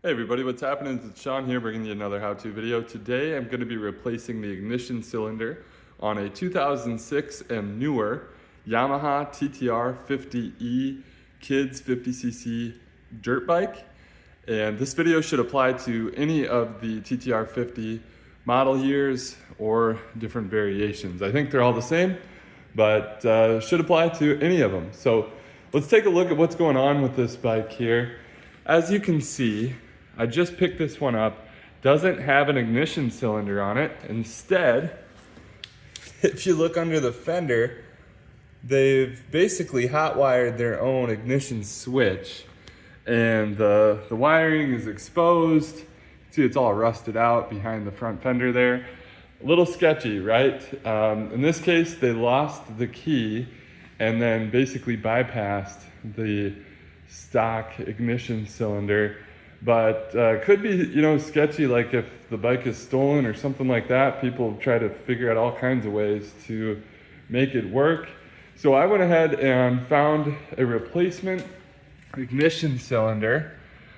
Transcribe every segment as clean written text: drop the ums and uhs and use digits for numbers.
Hey everybody, what's happening? It's Sean here bringing you another how-to video. Today I'm going to be replacing the ignition cylinder on a 2006 and newer Yamaha TT-R50E kids 50cc dirt bike. And this video should apply to any of the TT-R50 model years or different variations. I think they're all the same, but should apply to any of them. So let's take a look at what's going on with this bike here. As you can see, I just picked this one up. Doesn't have an ignition cylinder on it. Instead, if you look under the fender, they've basically hot wired their own ignition switch. And the wiring is exposed. See, it's all rusted out behind the front fender there. A little sketchy, right? In this case, they lost the key and then basically bypassed the stock ignition cylinder. But could be, sketchy, like if the bike is stolen or something like that. People try to figure out all kinds of ways to make it work. So I went ahead and found a replacement ignition cylinder.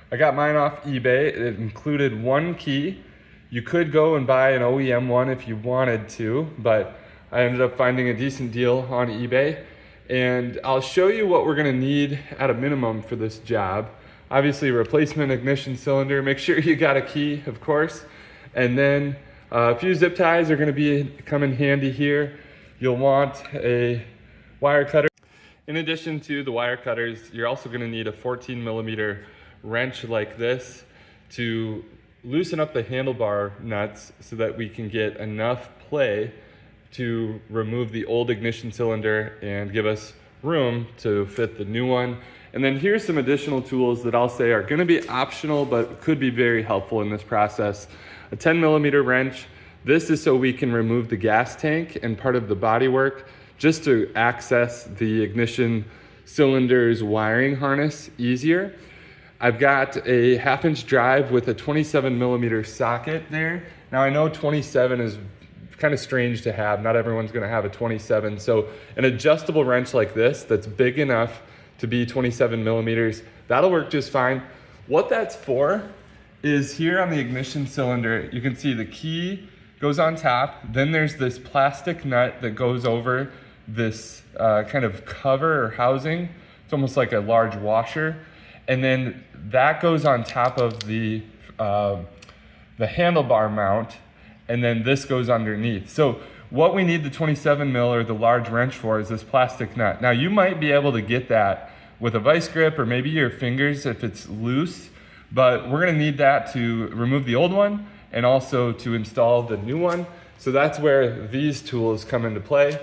I got mine off eBay. It included one key. You could go and buy an OEM one if you wanted to, but I ended up finding a decent deal on eBay. And I'll show you what we're gonna need at a minimum for this job. Obviously, replacement ignition cylinder. Make sure you got a key, of course. And then a few zip ties are gonna come in handy here. You'll want a wire cutter. In addition to the wire cutters, you're also gonna need a 14mm wrench like this to loosen up the handlebar nuts so that we can get enough play to remove the old ignition cylinder and give us room to fit the new one. And then here's some additional tools that I'll say are gonna be optional, but could be very helpful in this process. A 10mm wrench. This is so we can remove the gas tank and part of the bodywork just to access the ignition cylinder's wiring harness easier. I've got a 1/2-inch drive with a 27mm socket there. Now I know 27 is kind of strange to have. Not everyone's gonna have a 27. So an adjustable wrench like this that's big enough to be 27mm, that'll work just fine. What that's for is here on the ignition cylinder, you can see the key goes on top, then there's this plastic nut that goes over this kind of cover or housing. It's almost like a large washer. And then that goes on top of the handlebar mount, and then this goes underneath. So what we need the 27mm or the large wrench for is this plastic nut. Now you might be able to get that with a vice grip or maybe your fingers if it's loose, but we're gonna need that to remove the old one and also to install the new one. So that's where these tools come into play.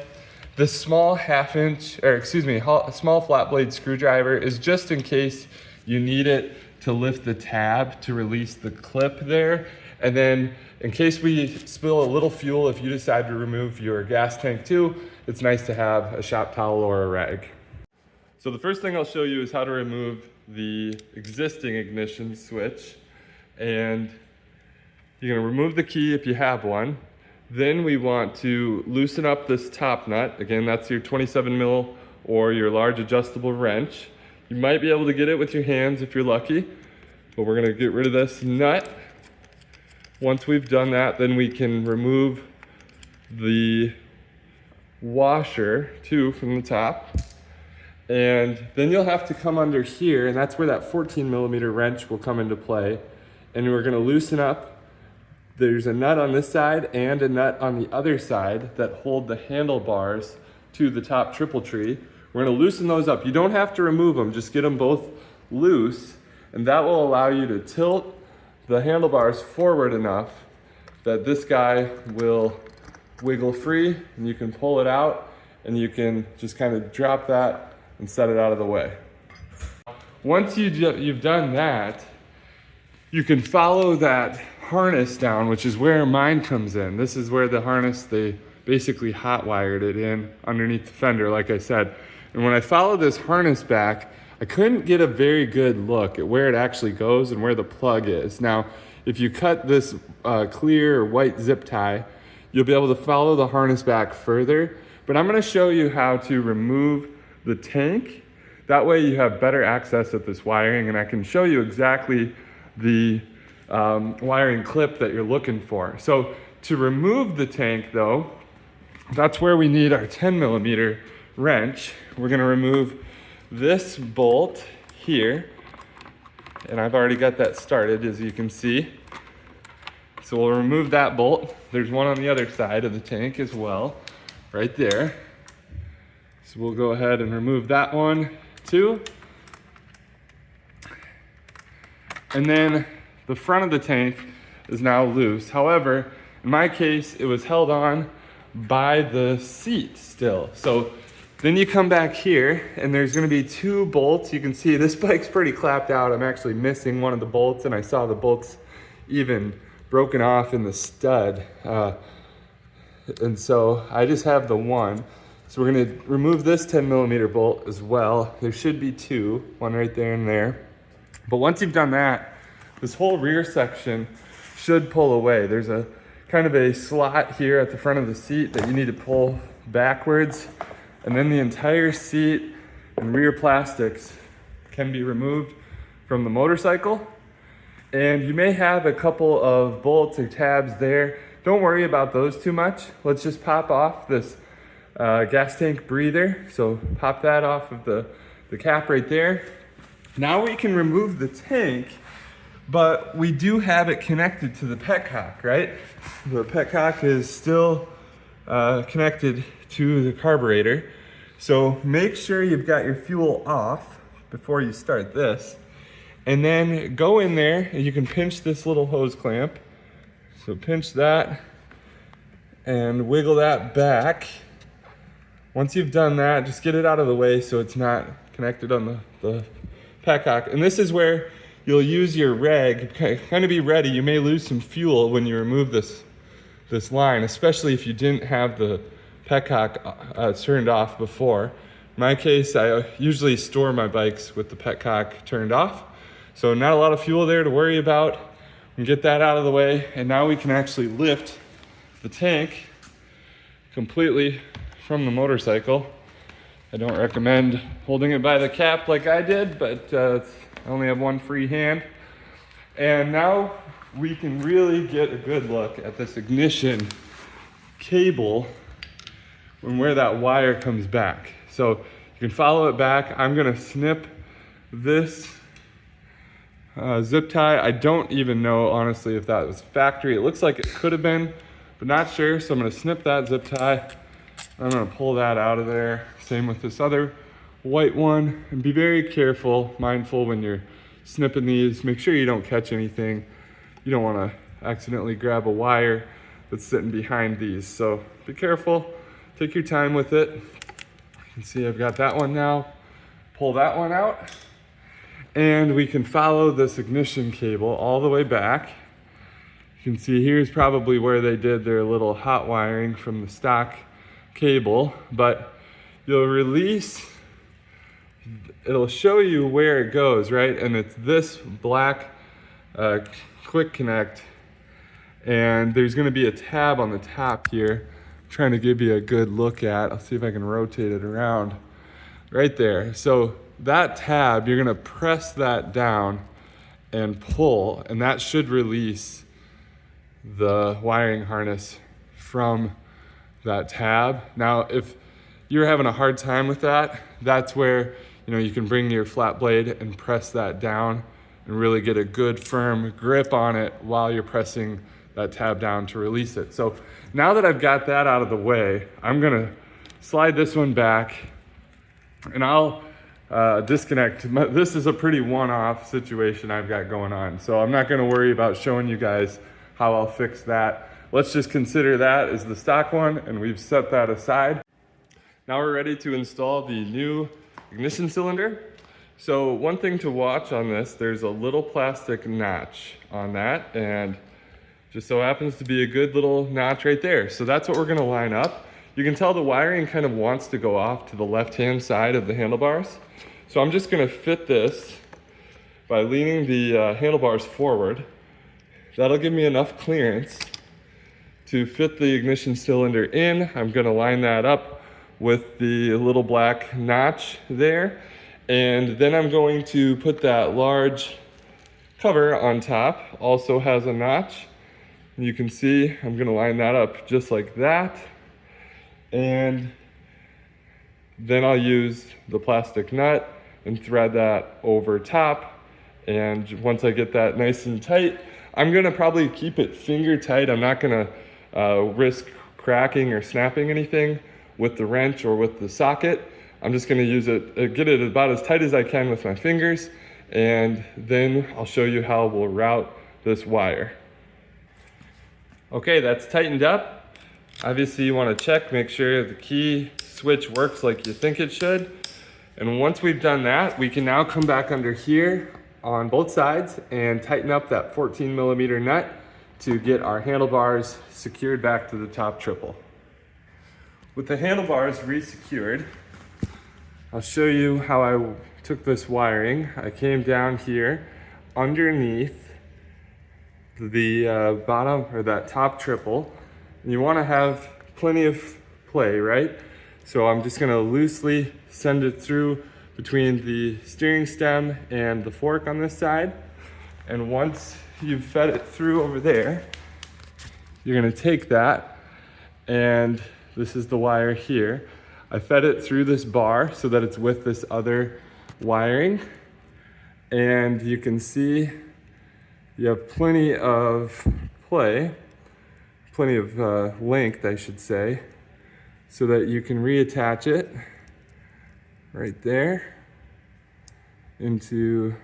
This small small flat blade screwdriver is just in case you need it to lift the tab to release the clip there. And then in case we spill a little fuel, if you decide to remove your gas tank too, it's nice to have a shop towel or a rag. So the first thing I'll show you is how to remove the existing ignition switch. And you're gonna remove the key if you have one. Then we want to loosen up this top nut. Again, that's your 27mm or your large adjustable wrench. You might be able to get it with your hands if you're lucky, but we're gonna get rid of this nut. Once we've done that, then we can remove the washer too from the top. And then you'll have to come under here, and that's where that 14mm wrench will come into play. And we're gonna loosen up. There's a nut on this side and a nut on the other side that hold the handlebars to the top triple tree. We're gonna loosen those up. You don't have to remove them, just get them both loose, and that will allow you to tilt the handlebars forward enough that this guy will wiggle free, and you can pull it out, and you can just kind of drop that and set it out of the way. Once you've done that, you can follow that harness down, which is where mine comes in. This is where the harness, they basically hot wired it in underneath the fender, like I said. And when I follow this harness back, I couldn't get a very good look at where it actually goes and where the plug is. Now, if you cut this clear or white zip tie, you'll be able to follow the harness back further. But I'm gonna show you how to remove the tank. That way you have better access at this wiring, and I can show you exactly the wiring clip that you're looking for. So to remove the tank though, that's where we need our 10mm wrench. We're gonna remove this bolt here, and I've already got that started, as you can see. So we'll remove that bolt. There's one on the other side of the tank as well, right there. So we'll go ahead and remove that one too. And then the front of the tank is now loose. However, in my case, it was held on by the seat still. So then you come back here and there's gonna be 2 bolts. You can see this bike's pretty clapped out. I'm actually missing one of the bolts, and I saw the bolts even broken off in the stud. And so I just have the one. So we're gonna remove this 10mm bolt as well. There should be 2, one right there and there. But once you've done that, this whole rear section should pull away. There's a kind of a slot here at the front of the seat that you need to pull backwards, and then the entire seat and rear plastics can be removed from the motorcycle. And you may have a couple of bolts or tabs there. Don't worry about those too much. Let's just pop off this gas tank breather. So pop that off of the cap right there. Now we can remove the tank, but we do have it connected to the petcock, right? The petcock is still connected to the carburetor. So make sure you've got your fuel off before you start this. And then go in there and you can pinch this little hose clamp. So pinch that and wiggle that back. Once you've done that, just get it out of the way so it's not connected on the petcock. And this is where you'll use your rag. Kind of be ready. You may lose some fuel when you remove this line, especially if you didn't have the petcock turned off before. In my case, I usually store my bikes with the petcock turned off. So not a lot of fuel there to worry about. We can get that out of the way, and now we can actually lift the tank completely from the motorcycle. I don't recommend holding it by the cap like I did, but I only have one free hand. And now we can really get a good look at this ignition cable and where that wire comes back. So you can follow it back. I'm gonna snip this zip tie. I don't even know, honestly, if that was factory. It looks like it could have been, but not sure. So I'm gonna snip that zip tie. I'm gonna pull that out of there. Same with this other white one. And be very careful, mindful when you're snipping these. Make sure you don't catch anything. You don't wanna accidentally grab a wire that's sitting behind these. So be careful, take your time with it. You can see I've got that one now. Pull that one out. And we can follow this ignition cable all the way back. You can see here's probably where they did their little hot wiring from the stock cable, but you'll release, it'll show you where it goes, right? And it's this black quick connect, and there's gonna be a tab on the top here. I'm trying to give you a good look at. I'll see if I can rotate it around. Right there. So that tab, you're gonna press that down and pull, and that should release the wiring harness from that tab. Now, if you're having a hard time with that, that's where you can bring your flat blade and press that down and really get a good firm grip on it while you're pressing that tab down to release it. So now that I've got that out of the way, I'm gonna slide this one back and I'll disconnect. This is a pretty one-off situation I've got going on, so I'm not gonna worry about showing you guys how I'll fix that. Let's just consider that as the stock one, and we've set that aside. Now we're ready to install the new ignition cylinder. So one thing to watch on this, there's a little plastic notch on that, and just so happens to be a good little notch right there. So that's what we're gonna line up. You can tell the wiring kind of wants to go off to the left-hand side of the handlebars. So I'm just gonna fit this by leaning the handlebars forward. That'll give me enough clearance to fit the ignition cylinder in. I'm gonna line that up with the little black notch there. And then I'm going to put that large cover on top also has a notch. You can see I'm gonna line that up just like that. And then I'll use the plastic nut and thread that over top. And once I get that nice and tight, I'm gonna probably keep it finger tight. I'm not gonna risk cracking or snapping anything with the wrench or with the socket. I'm just gonna use it, get it about as tight as I can with my fingers, and then I'll show you how we'll route this wire. Okay, that's tightened up. Obviously you wanna check, make sure the key switch works like you think it should. And once we've done that, we can now come back under here on both sides and tighten up that 14mm nut to get our handlebars secured back to the top triple. With the handlebars re-secured, I'll show you how I took this wiring. I came down here underneath the bottom, or that top triple. And you wanna have plenty of play, right? So I'm just gonna loosely send it through between the steering stem and the fork on this side. And once you've fed it through over there, you're gonna take that, and this is the wire here. I fed it through this bar so that it's with this other wiring. And you can see you have plenty of play, plenty of length, I should say, so that you can reattach it right there into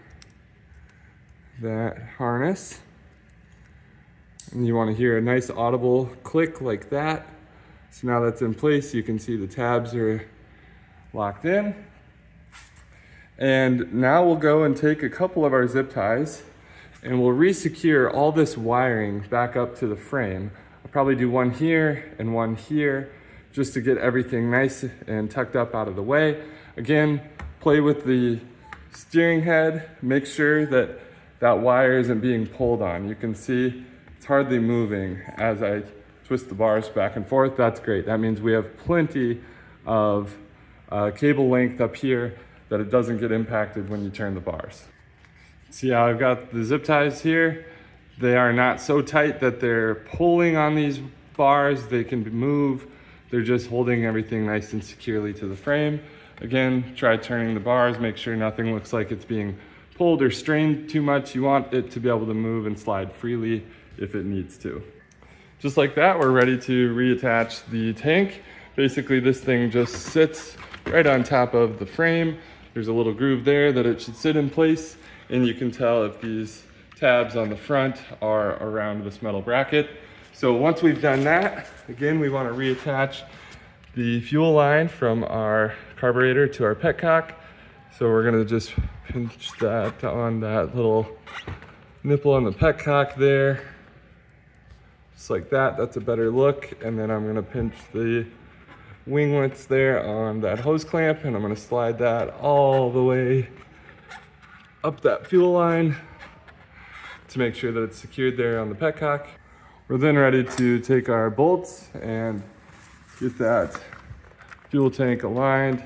that harness. And you want to hear a nice audible click like that. So now that's in place, you can see the tabs are locked in. And now we'll go and take a couple of our zip ties and we'll re-secure all this wiring back up to the frame. I'll probably do one here and one here just to get everything nice and tucked up out of the way. Again, play with the steering head, make sure that that wire isn't being pulled on. You can see it's hardly moving as I twist the bars back and forth. That's great. That means we have plenty of cable length up here that it doesn't get impacted when you turn the bars. See how I've got the zip ties here? They are not so tight that they're pulling on these bars. They can move. They're just holding everything nice and securely to the frame. Again, try turning the bars, make sure nothing looks like it's being pulled or strained too much. You want it to be able to move and slide freely if it needs to. Just like that, we're ready to reattach the tank. Basically, this thing just sits right on top of the frame. There's a little groove there that it should sit in place, and you can tell if these tabs on the front are around this metal bracket. So once we've done that, again, we want to reattach the fuel line from our carburetor to our petcock. So we're going to just pinch that on that little nipple on the petcock there. Just like that, that's a better look. And then I'm going to pinch the winglets there on that hose clamp, and I'm going to slide that all the way up that fuel line to make sure that it's secured there on the petcock. We're then ready to take our bolts and get that fuel tank aligned,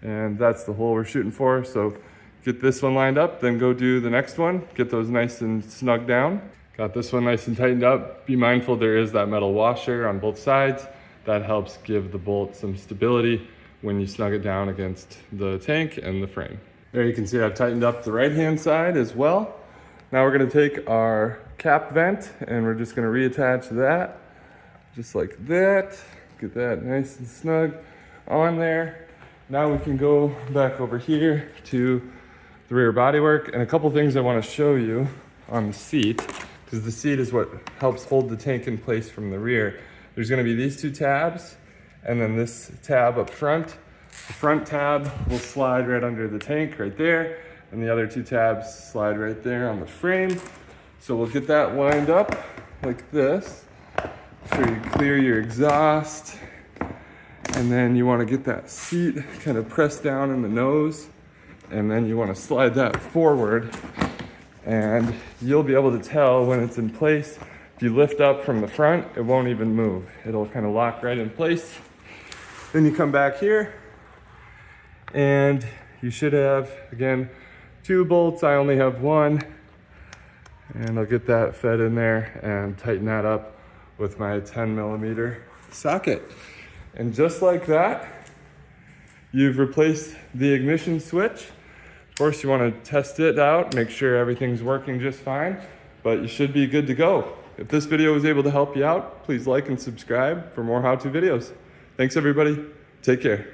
and that's the hole we're shooting for. So get this one lined up, then go do the next one, get those nice and snug down. Got this one nice and tightened up. Be mindful there is that metal washer on both sides. That helps give the bolt some stability when you snug it down against the tank and the frame. There you can see I've tightened up the right-hand side as well. Now we're gonna take our cap vent and we're just gonna reattach that, just like that. Get that nice and snug on there. Now we can go back over here to the rear bodywork, and a couple things I wanna show you on the seat, because the seat is what helps hold the tank in place from the rear. There's gonna be these two tabs, and then this tab up front. The front tab will slide right under the tank right there, and the other two tabs slide right there on the frame. So we'll get that lined up like this. So you clear your exhaust, and then you want to get that seat kind of pressed down in the nose, and then you want to slide that forward, and you'll be able to tell when it's in place. If you lift up from the front, it won't even move. It'll kind of lock right in place. Then you come back here, and you should have, again, two bolts. I only have one. And I'll get that fed in there and tighten that up with my 10mm socket. And just like that, you've replaced the ignition switch. Of course, you want to test it out, make sure everything's working just fine, but you should be good to go. If this video was able to help you out, please like and subscribe for more how-to videos. Thanks everybody, take care.